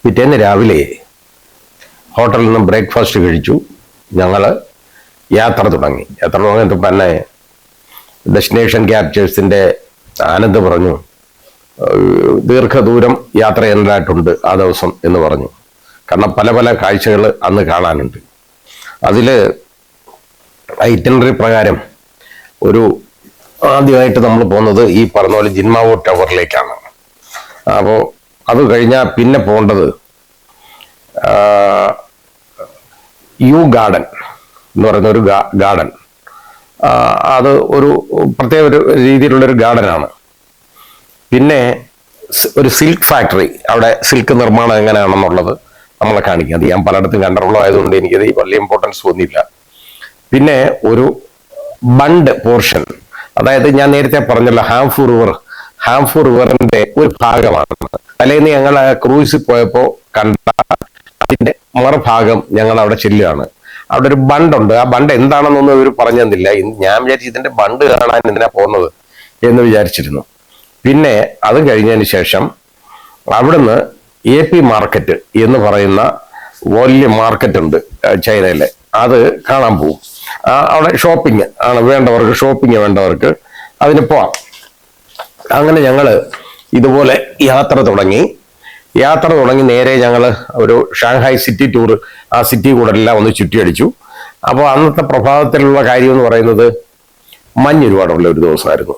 പിറ്റേന്ന് രാവിലെ ഹോട്ടലിൽ നിന്ന് ബ്രേക്ക്ഫാസ്റ്റ് കഴിച്ചു. ഞങ്ങൾ യാത്ര തുടങ്ങിയപ്പോൾ തന്നെ ഡെസ്റ്റിനേഷൻ ക്യാപ്ചേഴ്സിൻ്റെ ആനന്ദ് പറഞ്ഞു, ദീർഘദൂരം യാത്ര ചെയ്യേണ്ടതായിട്ടുണ്ട് ആ ദിവസം എന്ന് പറഞ്ഞു. കാരണം പല പല കാഴ്ചകൾ അന്ന് കാണാനുണ്ട്. അതിൽ ഐറ്റിനറി പ്രകാരം ആദ്യമായിട്ട് നമ്മൾ പോകുന്നത് ഈ പറഞ്ഞ പോലെ ജിൻമാവോ ടവറിലേക്കാണ്. അപ്പോൾ അത് കഴിഞ്ഞാൽ പിന്നെ പോകേണ്ടത് യു ഗാർഡൻ എന്ന് പറയുന്ന ഒരു ഗാർഡൻ. അത് ഒരു പ്രത്യേക ഒരു രീതിയിലുള്ളൊരു ഗാർഡനാണ്. പിന്നെ ഒരു സിൽക്ക് ഫാക്ടറി, അവിടെ സിൽക്ക് നിർമ്മാണം എങ്ങനെയാണെന്നുള്ളത് നമ്മളെ കാണിക്കാം. അത് ഞാൻ പലയിടത്തും കണ്ടിട്ടുള്ളതായതുകൊണ്ട് എനിക്കത് വലിയ ഇമ്പോർട്ടൻസ് തോന്നിയില്ല. പിന്നെ ഒരു ബണ്ട് പോർഷൻ, അതായത് ഞാൻ നേരത്തെ പറഞ്ഞല്ലോ ഹാംഫു റിവറിന്റെ ഒരു ഭാഗമാണ്. അല്ലെങ്കിൽ ഞങ്ങൾ ക്രൂസിൽ പോയപ്പോൾ കണ്ട അതിന്റെ മറുഭാഗം ഞങ്ങൾ അവിടെ ചെല്ലുകയാണ്. അവിടെ ഒരു ബണ്ടുണ്ട്. ആ ബണ്ട് എന്താണെന്നൊന്നും ഇവർ പറഞ്ഞു തന്നില്ല. ഞാൻ വിചാരിച്ചു ഇതിന്റെ ബണ്ട് കാണാൻ എന്തിനാ പോകുന്നത് എന്ന് വിചാരിച്ചിരുന്നു. പിന്നെ അത് കഴിഞ്ഞതിന് ശേഷം അവിടുന്ന് AP മാർക്കറ്റ് എന്ന് പറയുന്ന വലിയ മാർക്കറ്റ് ഉണ്ട് ചൈനയിലെ, അത് കാണാൻ പോകും. അവിടെ ഷോപ്പിംഗ് ആണ് വേണ്ടവർക്ക് അതിന് പോവാം. അങ്ങനെ ഞങ്ങൾ ഇതുപോലെ യാത്ര തുടങ്ങി നേരെ ഞങ്ങൾ ഒരു ഷാങ്ഹായ് സിറ്റി ടൂർ, ആ സിറ്റി കൂടെ എല്ലാം ഒന്ന് ചുറ്റിയടിച്ചു. അപ്പോൾ അന്നത്തെ പ്രഭാതത്തിലുള്ള കാര്യം എന്ന് പറയുന്നത് മഞ്ഞ് ഒരുപാടുള്ള ഒരു ദിവസമായിരുന്നു.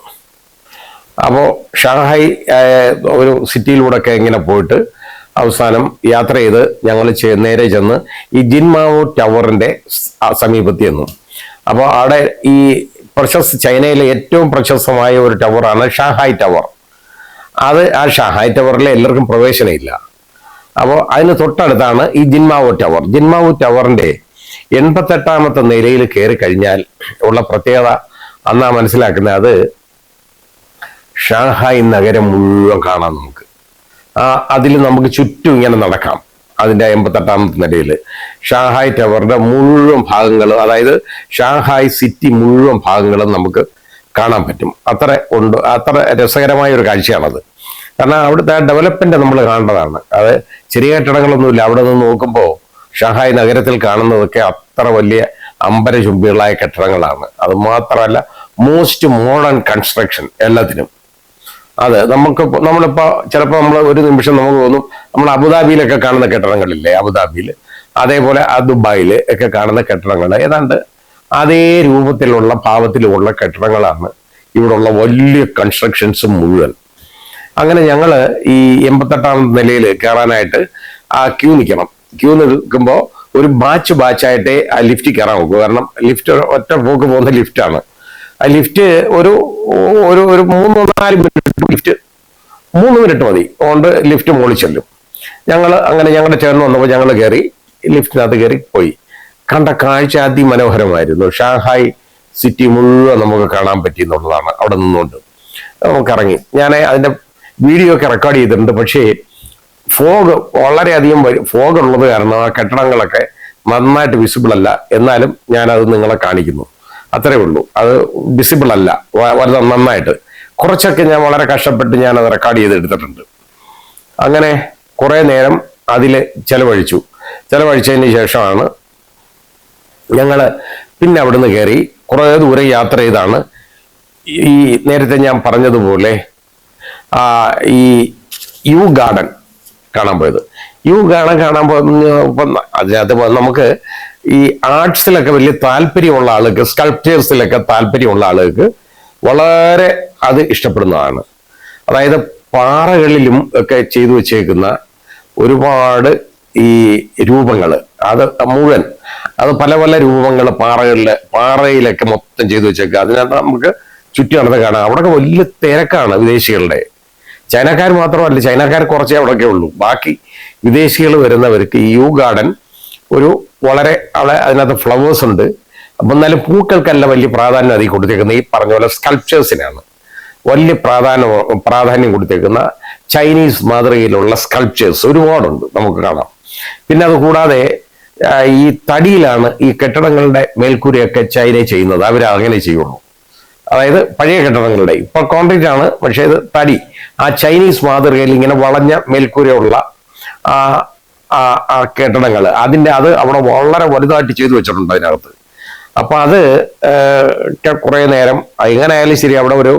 അപ്പോൾ ഷാങ്ഹായ് ഒരു സിറ്റിയിലൂടെയൊക്കെ ഇങ്ങനെ പോയിട്ട് അവസാനം യാത്ര ചെയ്ത് ഞങ്ങൾ നേരെ ചെന്ന് ഈ ജിൻമാവോ ടവറിന്റെ സമീപത്ത് ചെന്നു. അപ്പോൾ അവിടെ ഈ ചൈനയിലെ ഏറ്റവും പ്രശസ്തമായ ഒരു ടവറാണ് ഷാങ്ഹായ് ടവർ. ആ ഷാങ്ഹായ് ടവറിൽ എല്ലാവർക്കും പ്രവേശനമില്ല. അപ്പോൾ അതിന് തൊട്ടടുത്താണ് ഈ ജിൻമാവോ ടവറിന്റെ 88ാമത്തെ നിലയിൽ കയറി കഴിഞ്ഞാൽ ഉള്ള പ്രത്യേകത അന്നാ മനസ്സിലാക്കുന്നത്, അത് ഷാങ്ഹായ് നഗരം മുഴുവൻ കാണാം നമുക്ക്. അതിൽ നമുക്ക് ചുറ്റും ഇങ്ങനെ നടക്കാം. അതിൻ്റെ 88ാമത്തെ നിലയിൽ ഷാങ്ഹായ് ടവറിന്റെ മുഴുവൻ ഭാഗങ്ങൾ, അതായത് ഷാങ്ഹായ് സിറ്റി മുഴുവൻ ഭാഗങ്ങളും നമുക്ക് കാണാൻ പറ്റും. അത്ര രസകരമായ ഒരു കാഴ്ചയാണത്. കാരണം അവിടുത്തെ ഡെവലപ്മെന്റ് നമ്മൾ കാണേണ്ടതാണ്. അത് ചെറിയ കെട്ടിടങ്ങളൊന്നുമില്ല. അവിടെ നിന്ന് നോക്കുമ്പോൾ ഷാങ്ഹായ് നഗരത്തിൽ കാണുന്നതൊക്കെ അത്ര വലിയ അമ്പരചുംബികളായ കെട്ടിടങ്ങളാണ്. അത് മാത്രമല്ല മോസ്റ്റ് മോഡേൺ കൺസ്ട്രക്ഷൻ എല്ലാത്തിനും. അത് നമ്മളിപ്പോ ചിലപ്പോൾ നമ്മൾ ഒരു നിമിഷം നമുക്ക് തോന്നും നമ്മൾ അബുദാബിയിലൊക്കെ കാണുന്ന കെട്ടിടങ്ങളില്ലേ, അബുദാബിയിൽ, അതേപോലെ ദുബായിൽ ഒക്കെ കാണുന്ന കെട്ടിടങ്ങൾ ഏതാണ്ട് അതേ രൂപത്തിലുള്ള ഭാവത്തിലുള്ള കെട്ടിടങ്ങളാണ് ഇവിടെയുള്ള വലിയ കൺസ്ട്രക്ഷൻസും മുഴുവൻ. അങ്ങനെ ഞങ്ങൾ ഈ 88ാമത്തെ നിലയിൽ കയറാനായിട്ട് ക്യൂ നിൽക്കുമ്പോൾ ഒരു ബാച്ചായിട്ടേ ആ ലിഫ്റ്റ് കയറാൻ നോക്കുക. കാരണം ലിഫ്റ്റ് ഒറ്റ പോക്ക് പോകുന്ന ലിഫ്റ്റാണ്. ആ ലിഫ്റ്റ് ഒരു 3-4 മിനിറ്റ്, ലിഫ്റ്റ് 3 മിനിറ്റ് മതി അതുകൊണ്ട് ലിഫ്റ്റ് മുകളിൽ ചെല്ലും. അങ്ങനെ ഞങ്ങളുടെ ചേർന്ന് വന്നപ്പോൾ ഞങ്ങൾ കയറി ലിഫ്റ്റിനകത്ത് കയറി പോയി. കണ്ട കാഴ്ച അതിമനോഹരമായിരുന്നു. ഷാങ്ഹായ് സിറ്റി മുഴുവൻ നമുക്ക് കാണാൻ പറ്റി എന്നുള്ളതാണ്. അവിടെ നിന്നുകൊണ്ട് നമുക്കിറങ്ങി. ഞാൻ അതിന്റെ വീഡിയോ ഒക്കെ റെക്കോർഡ് ചെയ്തിട്ടുണ്ട്. പക്ഷേ വളരെയധികം ഫോഗ് ഉള്ളത് കാരണം ആ കെട്ടിടങ്ങളൊക്കെ നന്നായിട്ട് വിസിബിൾ അല്ല. എന്നാലും ഞാനത് നിങ്ങളെ കാണിക്കുന്നു, അത്രേ ഉള്ളൂ. അത് വിസിബിൾ അല്ല വളരെ നന്നായിട്ട്. കുറച്ചൊക്കെ ഞാൻ വളരെ കഷ്ടപ്പെട്ട് ഞാനത് റെക്കോർഡ് ചെയ്തെടുത്തിട്ടുണ്ട്. അങ്ങനെ കുറെ നേരം അതിൽ ചെലവഴിച്ചതിന് ശേഷമാണ് ഞങ്ങൾ പിന്നെ അവിടുന്ന് കയറി കുറേ ദൂരം യാത്ര ചെയ്താണ് ഈ നേരത്തെ ഞാൻ പറഞ്ഞതുപോലെ ഈ യു ഗാർഡൻ കാണാൻ പോയത്. അതിനകത്ത് നമുക്ക് ഈ ആർട്സിലൊക്കെ വലിയ താല്പര്യമുള്ള ആളുകൾക്ക്, സ്കൾപ്ചേഴ്സിലൊക്കെ താല്പര്യമുള്ള ആളുകൾക്ക് വളരെ അത് ഇഷ്ടപ്പെടുന്നതാണ്. അതായത് പാറകളിലും ഒക്കെ ചെയ്തു വെച്ചേക്കുന്ന ഒരുപാട് ഈ രൂപങ്ങൾ, അത് മുഴുവൻ പല പല രൂപങ്ങൾ പാറയിലൊക്കെ മൊത്തം ചെയ്തു വെച്ചേക്കുക. അതിനകത്ത് നമുക്ക് ചുറ്റും നടന്ന് കാണാം. അവിടെയൊക്കെ വലിയ തിരക്കാണ് വിദേശികളുടെ. ചൈനക്കാർ മാത്രമല്ല, ചൈനക്കാർ കുറച്ചേ അവിടെയൊക്കെ ഉള്ളൂ. ബാക്കി വിദേശികൾ വരുന്നവർക്ക് ഈ യു ഗാർഡൻ വളരെ അവിടെ അതിനകത്ത് ഫ്ലവേഴ്സ് ഉണ്ട്. അപ്പം എന്നാലും പൂക്കൾക്കല്ല വലിയ പ്രാധാന്യം അതിൽ കൊടുത്തേക്കുന്നത്. ഈ പറഞ്ഞ പോലെ സ്കൾപ്ചേഴ്സിനാണ് വലിയ പ്രാധാന്യം കൊടുത്തേക്കുന്ന. ചൈനീസ് മാതൃകയിലുള്ള സ്കൾപ്ചേഴ്സ് ഒരുപാടുണ്ട്, നമുക്ക് കാണാം. പിന്നെ അത് കൂടാതെ ഈ തടിയിലാണ് ഈ കെട്ടിടങ്ങളുടെ മേൽക്കൂരയൊക്കെ ചൈന ചെയ്യുന്നത്. അവർ അങ്ങനെ ചെയ്യുള്ളൂ. അതായത് പഴയ കെട്ടിടങ്ങളുടെ, ഇപ്പൊ കോൺക്രീറ്റ് ആണ്, പക്ഷേ ഇത് തടി, ആ ചൈനീസ് മാതൃകയിൽ ഇങ്ങനെ വളഞ്ഞ മേൽക്കൂരയുള്ള ആ കെട്ടിടങ്ങൾ അത് അവിടെ വളരെ വലുതായിട്ട് ചെയ്തു വെച്ചിട്ടുണ്ട് അതിനകത്ത്. അപ്പൊ അത് കുറെ നേരം എങ്ങനെ ആയാലും ശരി അവിടെ ഒരു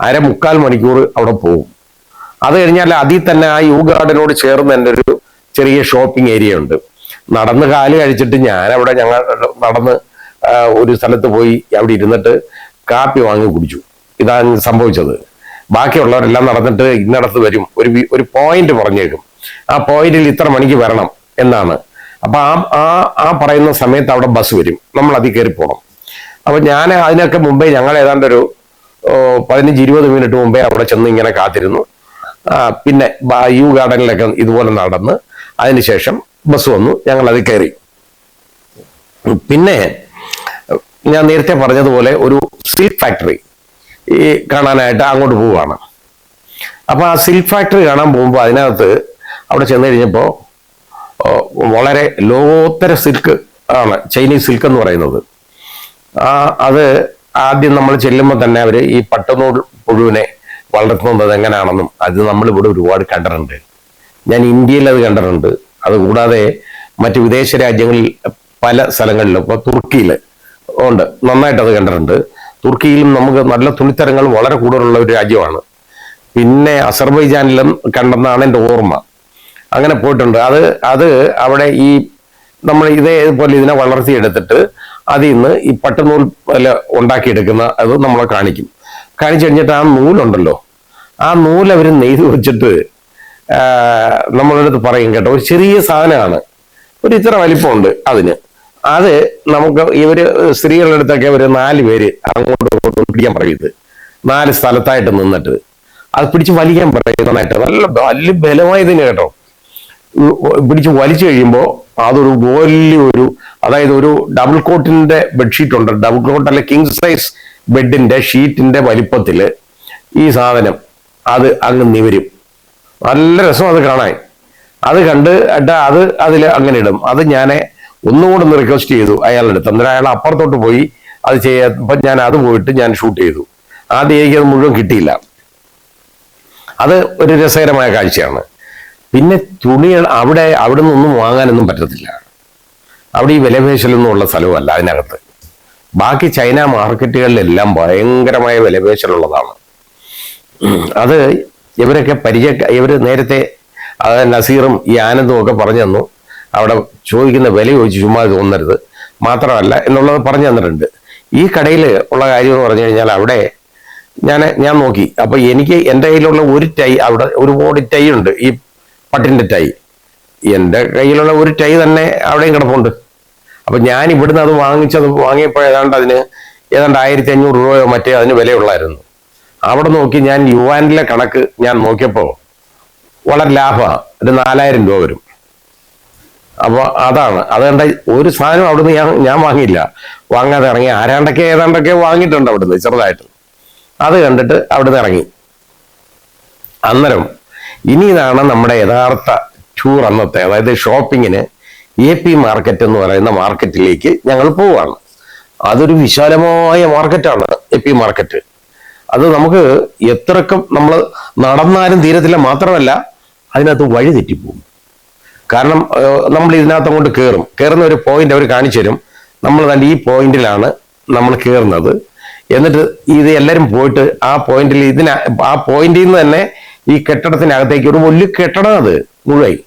1/4 മണിക്കൂർ അവിടെ പോകും. അത് കഴിഞ്ഞാൽ അതിൽ തന്നെ ആ യു ഗാർഡനോട് ചേർന്ന് എൻ്റെ ഒരു ചെറിയ ഷോപ്പിംഗ് ഏരിയ ഉണ്ട്. നടന്ന് കാല് കഴിച്ചിട്ട് ഞങ്ങൾ നടന്ന് ഒരു സ്ഥലത്ത് പോയി അവിടെ ഇരുന്നിട്ട് കാപ്പി വാങ്ങി കുടിച്ചു. ഇതാണ് സംഭവിച്ചത്. ബാക്കിയുള്ളവരെല്ലാം നടന്നിട്ട് ഇന്നടത്ത് വരും, ഒരു പോയിന്റ് പറഞ്ഞേക്കും, ആ പോയിന്റിൽ ഇത്ര മണിക്ക് വരണം എന്നാണ്. അപ്പൊ ആ പറയുന്ന സമയത്ത് അവിടെ ബസ് വരും, നമ്മൾ അതിൽ കയറി പോകണം. അപ്പൊ ഞാൻ അതിനൊക്കെ മുമ്പേ ഞങ്ങൾ ഏതാണ്ട് ഒരു 15-20 മിനിറ്റ് മുമ്പേ അവിടെ ചെന്ന് ഇങ്ങനെ കാത്തിരുന്നു. പിന്നെ യു ഗാർഡനിലൊക്കെ ഇതുപോലെ നടന്ന് അതിനുശേഷം ബസ് വന്നു, ഞങ്ങൾ അതിൽ കയറി. പിന്നെ ഞാൻ നേരത്തെ പറഞ്ഞതുപോലെ ഒരു സിൽക്ക് ഫാക്ടറി കാണാനായിട്ട് അങ്ങോട്ട് പോവുകയാണ്. അപ്പൊ ആ സിൽക്ക് ഫാക്ടറി കാണാൻ പോകുമ്പോൾ അതിനകത്ത് അവിടെ ചെന്ന് കഴിഞ്ഞപ്പോൾ വളരെ ലോകോത്തര സിൽക്ക് ആണ് ചൈനീസ് സിൽക്ക് എന്ന് പറയുന്നത്. അത് ആദ്യം നമ്മൾ ചെല്ലുമ്പോൾ തന്നെ അവർ ഈ പട്ടുനൂൽ പുഴുവിനെ വളർത്തുന്നത് എങ്ങനെയാണെന്നും അത് നമ്മളിവിടെ ഒരുപാട് കണ്ടിട്ടുണ്ട്. ഞാൻ ഇന്ത്യയിൽ അത് കണ്ടിട്ടുണ്ട്. അതുകൂടാതെ മറ്റ് വിദേശ രാജ്യങ്ങളിൽ പല സ്ഥലങ്ങളിലും, ഇപ്പോൾ തുർക്കിയിൽ ഉണ്ട്, നന്നായിട്ട് അത് കണ്ടിട്ടുണ്ട്. തുർക്കിയിലും നമുക്ക് നല്ല തുണിത്തരങ്ങൾ വളരെ കൂടുതലുള്ള ഒരു രാജ്യമാണ്. പിന്നെ അസർബൈജാനിലും കണ്ടെന്നാണ് എൻ്റെ ഓർമ്മ. അങ്ങനെ പോയിട്ടുണ്ട്. അത് അവിടെ ഈ നമ്മൾ ഇതേപോലെ ഇതിനെ വളർത്തിയെടുത്തിട്ട് അതിൽ നിന്ന് ഈ പട്ടുനൂൽ ഉണ്ടാക്കിയെടുക്കുന്ന അത് നമ്മളെ കാണിച്ചു കഴിഞ്ഞിട്ട് ആ നൂലുണ്ടല്ലോ, ആ നൂല് അവർ നെയ്ത് വെച്ചിട്ട് നമ്മളടുത്ത് പറയും കേട്ടോ, ഒരു ചെറിയ സാധനമാണ്, ഒരു ഇത്ര വലിപ്പമുണ്ട് അതിന്. അത് നമുക്ക് ഇവര് സ്ത്രീകളുടെ അടുത്തൊക്കെ ഒരു 4 പേര് അങ്ങോട്ടും ഇങ്ങോട്ടും പിടിക്കാൻ പറയുന്നത്, 4 സ്ഥലത്തായിട്ട് നിന്നിട്ട് അത് പിടിച്ച് വലിക്കാൻ പറയുന്നതായിട്ട് നല്ല വലിയ ബലമായതിന് കേട്ടോ. പിടിച്ച് വലിച്ചു കഴിയുമ്പോൾ അതൊരു വലിയൊരു, അതായത് ഒരു ഡബിൾ കോട്ടിന്റെ ബെഡ്ഷീറ്റ് ഉണ്ട്, ഡബിൾ കോട്ട് അല്ലെ കിങ് സൈസ് ബെഡിന്റെ ഷീറ്റിന്റെ വലിപ്പത്തില് ഈ സാധനം അത് അങ്ങ് നിവരും. നല്ല രസം അത് കാണാൻ. അത് കണ്ട് അതിൽ അങ്ങനെ ഇടും. അത് ഞാൻ ഒന്നുകൂടെ ഒന്ന് റിക്വസ്റ്റ് ചെയ്തു അയാളുടെ അടുത്ത്. അന്നേരം അയാൾ അപ്പുറത്തോട്ട് പോയി അത് ചെയ്യാൻ ഞാൻ അത് പോയിട്ട് ഞാൻ ഷൂട്ട് ചെയ്തു. ആദ്യം എനിക്കത് മുഴുവൻ കിട്ടിയില്ല. അത് ഒരു രസകരമായ കാഴ്ചയാണ്. പിന്നെ തുണികൾ അവിടെ നിന്നൊന്നും വാങ്ങാനൊന്നും പറ്റത്തില്ല. അവിടെ ഈ വിലപേശലൊന്നും ഉള്ള സ്ഥലമല്ല അതിനകത്ത്. ബാക്കി ചൈന മാർക്കറ്റുകളിലെല്ലാം ഭയങ്കരമായ വിലപേശലുള്ളതാണ്. അത് ഇവർ നേരത്തെ നസീറും ഈ ആനന്ദും ഒക്കെ പറഞ്ഞു തന്നു. അവിടെ ചോദിക്കുന്ന വില ചോദിച്ച് ചുമ്മാ തോന്നരുത്, മാത്രമല്ല എന്നുള്ളത് പറഞ്ഞു തന്നിട്ടുണ്ട്. ഈ കടയിൽ ഉള്ള കാര്യം എന്ന് പറഞ്ഞു കഴിഞ്ഞാൽ അവിടെ ഞാൻ നോക്കി. അപ്പൊ എനിക്ക് എൻ്റെ കയ്യിലുള്ള ഒരു ടൈ, അവിടെ ഒരുപാട് ടൈ ഉണ്ട്, ഈ പട്ടിന്റെ ടൈ. എൻ്റെ കയ്യിലുള്ള ഒരു ടൈ തന്നെ അവിടെയും കിടപ്പുണ്ട്. അപ്പൊ ഞാൻ ഇവിടുന്ന് അത് വാങ്ങിയപ്പോൾ ഏതാണ്ട് 1500 രൂപയോ മറ്റേ അതിന് വിലയുള്ളായിരുന്നു. അവിടെ നോക്കി ഞാൻ യുവാനിലെ കണക്ക് ഞാൻ നോക്കിയപ്പോൾ വളരെ ലാഭമാണ്, ഒരു 4000 രൂപ വരും. അപ്പോൾ അതുകൊണ്ട് ഒരു സാധനം അവിടുന്ന് ഞാൻ വാങ്ങിയില്ല, വാങ്ങാതെ ഇറങ്ങി. ഏതാണ്ടൊക്കെ വാങ്ങിയിട്ടുണ്ട് അവിടുന്ന് ചെറുതായിട്ട്. അത് കണ്ടിട്ട് അവിടുന്ന് ഇറങ്ങി. അന്നേരം ഇനി ഇതാണ് നമ്മുടെ യഥാർത്ഥ ടൂർ അന്നത്തെ, അതായത് ഷോപ്പിങ്ങിന് AP മാർക്കറ്റ് എന്ന് പറയുന്ന മാർക്കറ്റിലേക്ക് ഞങ്ങൾ പോവുകയാണ്. അതൊരു വിശാലമായ മാർക്കറ്റാണ് AP മാർക്കറ്റ്. അത് നമുക്ക് എത്രയൊക്കെ നമ്മൾ നടന്നാലും തീരത്തില്ല. മാത്രമല്ല അതിനകത്ത് വഴി തെറ്റിപ്പോകും. കാരണം നമ്മൾ ഇതിനകത്ത് അങ്ങോട്ട് കയറുന്ന ഒരു പോയിന്റ് അവർ കാണിച്ചു തരും. നമ്മൾ തന്നെ ഈ പോയിന്റിലാണ് നമ്മൾ കയറുന്നത്. എന്നിട്ട് ഇത് എല്ലാവരും പോയിട്ട് ആ പോയിന്റിൽ ആ പോയിന്റിൽ നിന്ന് തന്നെ ഈ കെട്ടിടത്തിനകത്തേക്ക് ഒരു വലിയ കെട്ടിടം, അത് മുഴുവൻ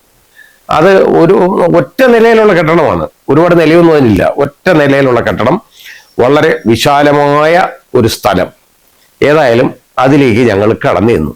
അത് ഒരു ഒറ്റ നിലയിലുള്ള കെട്ടിടമാണ്. ഒരുപാട് നിലയൊന്നും അതിനില്ല, ഒറ്റ നിലയിലുള്ള കെട്ടിടം, വളരെ വിശാലമായ ഒരു സ്ഥലം. ഏതായാലും അതിലേക്ക് ഞങ്ങൾ കടന്നു ചെന്നു.